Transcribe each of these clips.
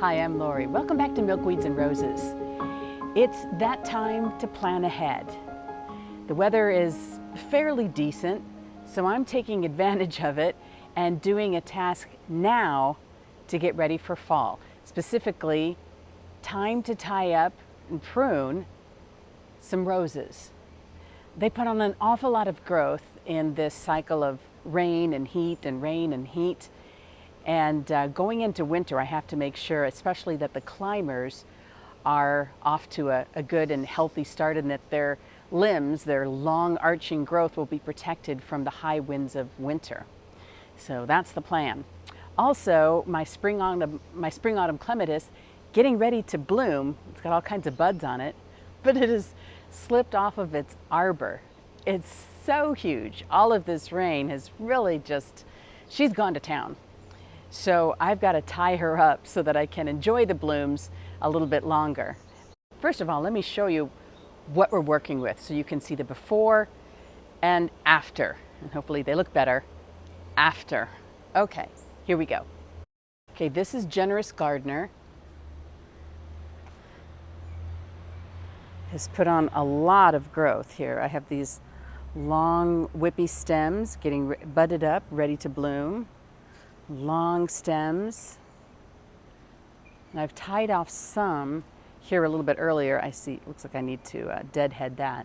Hi, I'm Lori. Welcome back to Milkweeds and Roses. It's that time to plan ahead. The weather is fairly decent, so I'm taking advantage of it and doing a task now to get ready for fall. Specifically, time to tie up and prune some roses. They put on an awful lot of growth in this cycle of rain and heat and rain and heat. And going into winter, I have to make sure, especially that the climbers are off to a good and healthy start, and that their limbs, their long arching growth, will be protected from the high winds of winter. So that's the plan. Also, my spring autumn clematis getting ready to bloom. It's got all kinds of buds on it, but it has slipped off of its arbor. It's so huge. All of this rain has really just, she's gone to town. So I've got to tie her up so that I can enjoy the blooms a little bit longer. First of all, let me show you what we're working with so you can see the before and after. And hopefully they look better after. Okay, here we go. Okay, this is Generous Gardener. Has put on a lot of growth here. I have these long whippy stems getting budded up, ready to bloom. Long stems. And I've tied off some here a little bit earlier. I see, it looks like I need to deadhead that.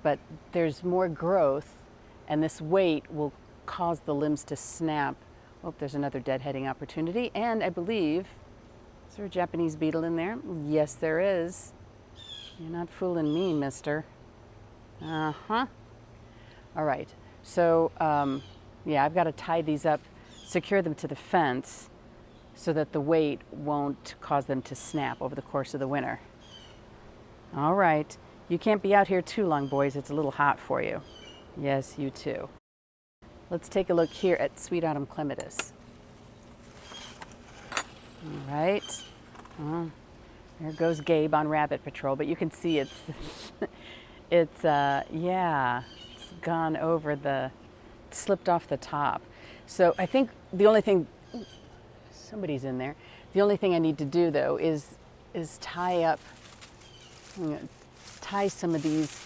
But there's more growth, and this weight will cause the limbs to snap. Oh, there's another deadheading opportunity. And I believe, is there a Japanese beetle in there? Yes, there is. You're not fooling me, mister. Uh-huh. All right, so yeah, I've got to tie these up, secure them to the fence so that the weight won't cause them to snap over the course of the winter. All right, you can't be out here too long, boys. It's a little hot for you. Yes, you too. Let's take a look here at Sweet Autumn Clematis. All right. There goes Gabe on rabbit patrol, but you can see it's yeah, it's gone over the, slipped off the top. So I think the only thing, somebody's in there. The only thing I need to do though is tie up, tie some of these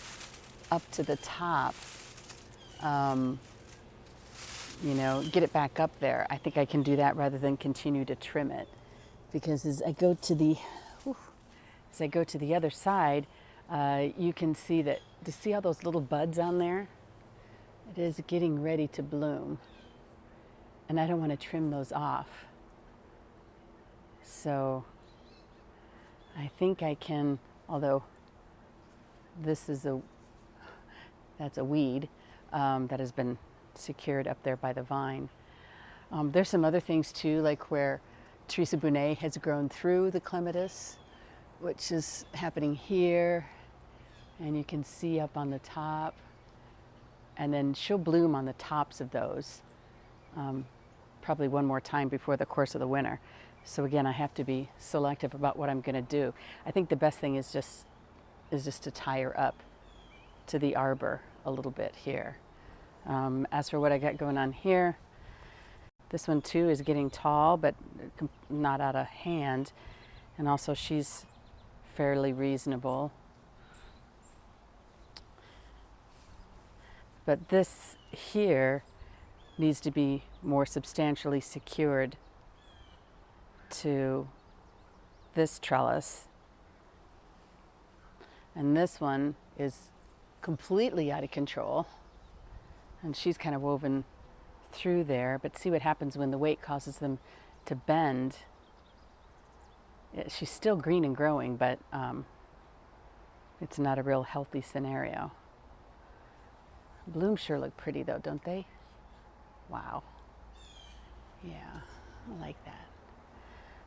up to the top. You know, get it back up there. I think I can do that rather than continue to trim it, because as I go to the other side, you can see that, to see all those little buds on there? It is getting ready to bloom. And I don't want to trim those off. So I think I can, although this is that's a weed that has been secured up there by the vine. There's some other things too, like where Teresa Bonet has grown through the clematis, which is happening here. And you can see up on the top. And then she'll bloom on the tops of those. Probably one more time before the course of the winter. So again, I have to be selective about what I'm going to do. I think the best thing is just to tie her up to the arbor a little bit here. As for what I got going on here, this one too is getting tall, but not out of hand. And also she's fairly reasonable. But this here needs to be more substantially secured to this trellis. And this one is completely out of control. And she's kind of woven through there. But see what happens when the weight causes them to bend. She's still green and growing, but it's not a real healthy scenario. Blooms sure look pretty though, don't they? Wow. Yeah, I like that.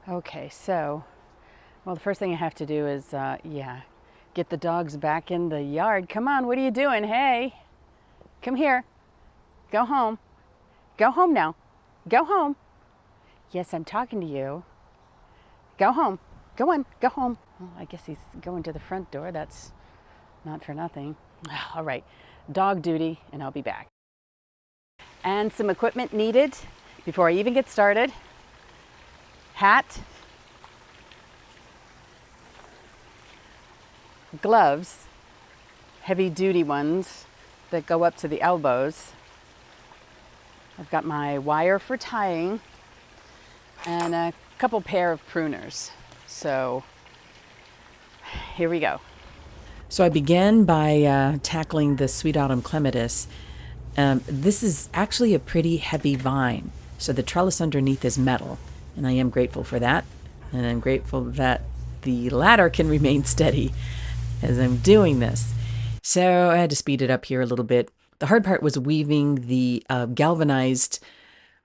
Okay, so, well, the first thing I have to do is, get the dogs back in the yard. Come on, what are you doing? Hey, come here. Go home. Go home now. Go home. Yes, I'm talking to you. Go home. Go on. Go home. Well, I guess he's going to the front door. That's not for nothing. All right. Dog duty, and I'll be back. And some equipment needed before I even get started. Hat, gloves, heavy duty ones that go up to the elbows. I've got my wire for tying and a couple pair of pruners. So here we go. So I began by tackling the Sweet Autumn Clematis. This is actually a pretty heavy vine, so the trellis underneath is metal, and I am grateful for that. And I'm grateful that the ladder can remain steady as I'm doing this. So I had to speed it up here a little bit. The hard part was weaving the galvanized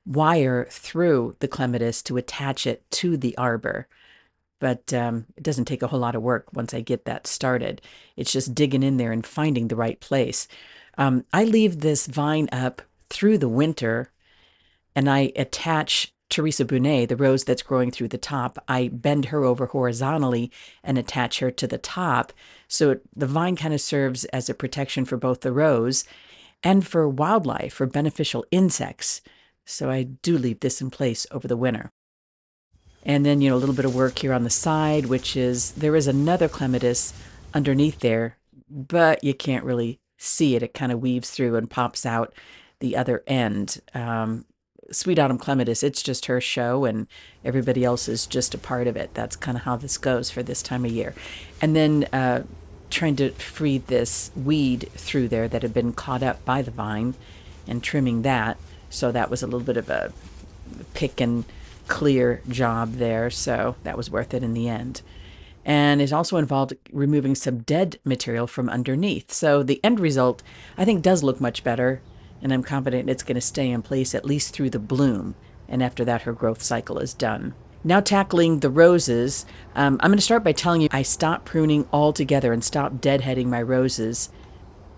wire through the clematis to attach it to the arbor. But it doesn't take a whole lot of work once I get that started. It's just digging in there and finding the right place. I leave this vine up through the winter, and I attach Teresa Brunet, the rose that's growing through the top. I bend her over horizontally and attach her to the top. So the vine kind of serves as a protection for both the rose and for wildlife, for beneficial insects. So I do leave this in place over the winter. And then, a little bit of work here on the side, which is there is another clematis underneath there, but you can't really see it. It kind of weaves through and pops out the other end. Sweet Autumn Clematis, it's just her show, and everybody else is just a part of it. That's kind of how this goes for this time of year. And then trying to free this weed through there that had been caught up by the vine and trimming that. So that was a little bit of a pick and clear job there, so that was worth it in the end. And it also involved removing some dead material from underneath. So the end result, I think, does look much better, and I'm confident it's going to stay in place at least through the bloom, and after that her growth cycle is done. Now tackling the roses, I'm going to start by telling you I stopped pruning altogether and stopped deadheading my roses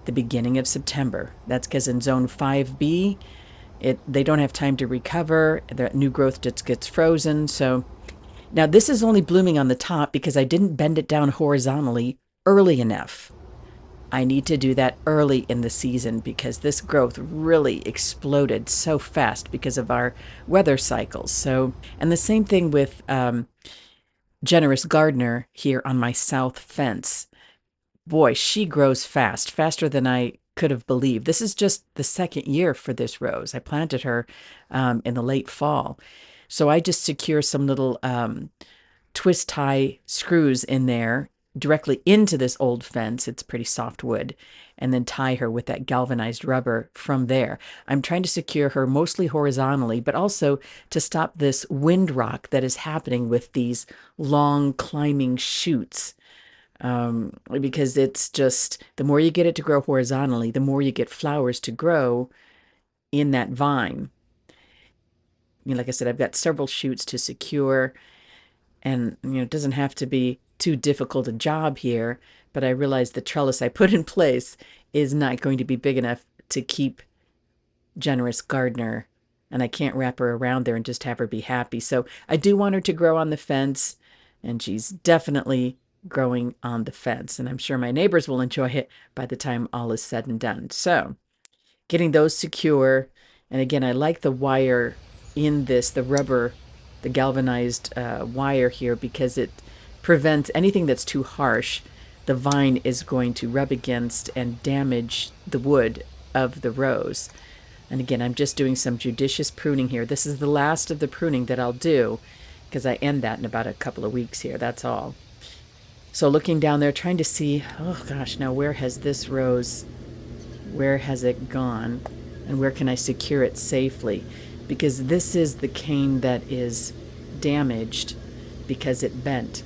the beginning of September. That's because in zone 5B, they don't have time to recover. The new growth just gets frozen. So now this is only blooming on the top because I didn't bend it down horizontally early enough. I need to do that early in the season because this growth really exploded so fast because of our weather cycles. So, and the same thing with Generous Gardener here on my south fence. Boy, she grows fast, faster than I could have believed. This is just the second year for this rose. I planted her in the late fall. So I just secure some little twist tie screws in there directly into this old fence. It's pretty soft wood, and then tie her with that galvanized rubber from there. I'm trying to secure her mostly horizontally, but also to stop this wind rock that is happening with these long climbing shoots. Because it's just, the more you get it to grow horizontally, the more you get flowers to grow in that vine. Like I said, I've got several shoots to secure, and it doesn't have to be too difficult a job here, but I realize the trellis I put in place is not going to be big enough to keep Generous Gardener, and I can't wrap her around there and just have her be happy. So I do want her to grow on the fence, and she's definitely growing on the fence, and I'm sure my neighbors will enjoy it by the time all is said and done. So getting those secure, and again, I like the wire in this, the rubber, the galvanized wire here, because it prevents anything that's too harsh. The vine is going to rub against and damage the wood of the rose. And again, I'm just doing some judicious pruning here. This is the last of the pruning that I'll do because I end that in about a couple of weeks here. That's all. So looking down there, trying to see, oh gosh, now where has this rose, where has it gone? And where can I secure it safely? Because this is the cane that is damaged because it bent.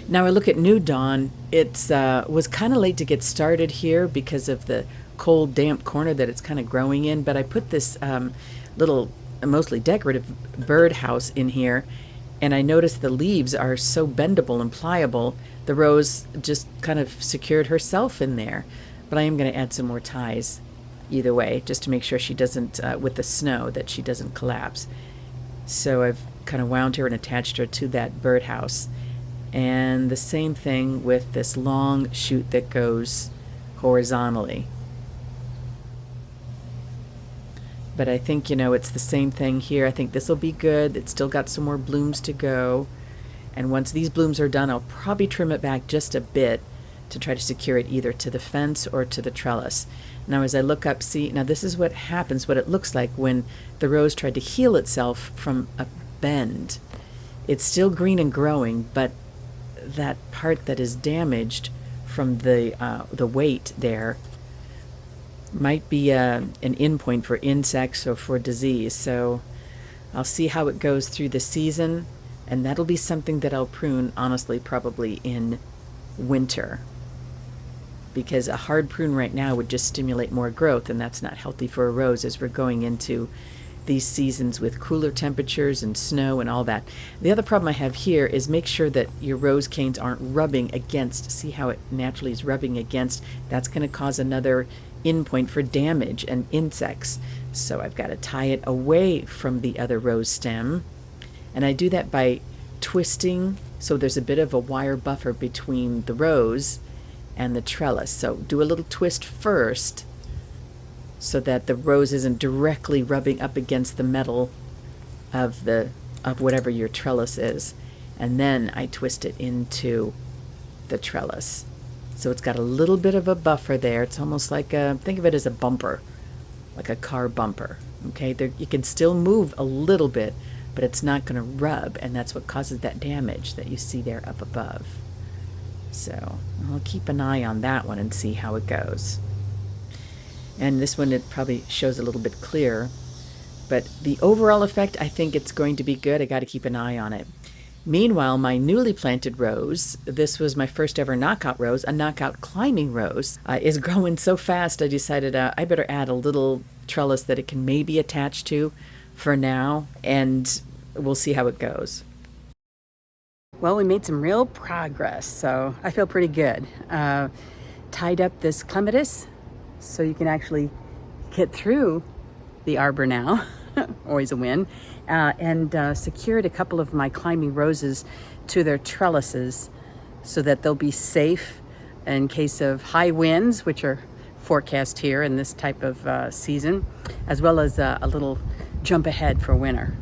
Now I look at New Dawn. It was kind of late to get started here because of the cold, damp corner that it's kind of growing in. But I put this little, mostly decorative birdhouse in here, and I noticed the leaves are so bendable and pliable. The rose just kind of secured herself in there. But I am going to add some more ties either way, just to make sure she doesn't, with the snow, that she doesn't collapse. So I've kind of wound her and attached her to that birdhouse. And the same thing with this long shoot that goes horizontally. But I think, it's the same thing here. I think this will be good. It's still got some more blooms to go. And once these blooms are done, I'll probably trim it back just a bit to try to secure it either to the fence or to the trellis. Now as I look up, see, now this is what happens, what it looks like when the rose tried to heal itself from a bend. It's still green and growing, but that part that is damaged from the weight there might be an endpoint for insects or for disease. So I'll see how it goes through the season, and that'll be something that I'll prune, honestly, probably in winter, because a hard prune right now would just stimulate more growth, and that's not healthy for a rose as we're going into these seasons with cooler temperatures and snow and all that. The other problem I have here is make sure that your rose canes aren't rubbing against. See how it naturally is rubbing against? That's going to cause another endpoint for damage and insects. So I've got to tie it away from the other rose stem, and I do that by twisting so there's a bit of a wire buffer between the rose and the trellis. So do a little twist first so that the rose isn't directly rubbing up against the metal of whatever your trellis is, and then I twist it into the trellis. So it's got a little bit of a buffer there. It's almost like think of it as a bumper, like a car bumper. Okay, there, you can still move a little bit, but it's not going to rub, and that's what causes that damage that you see there up above. So I'll keep an eye on that one and see how it goes. And this one, it probably shows a little bit clearer, but the overall effect, I think it's going to be good. I got to keep an eye on it. Meanwhile, my newly planted rose, this was my first ever knockout rose, a knockout climbing rose, is growing so fast I decided I better add a little trellis that it can maybe attach to for now, and we'll see how it goes. Well, we made some real progress, so I feel pretty good. Tied up this clematis so you can actually get through the arbor now, always a win, and secured a couple of my climbing roses to their trellises so that they'll be safe in case of high winds, which are forecast here in this type of season, as well as a little jump ahead for winter.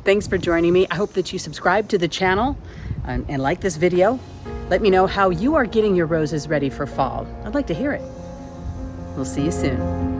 Thanks for joining me. I hope that you subscribe to the channel and like this video. Let me know how you are getting your roses ready for fall. I'd like to hear it. We'll see you soon.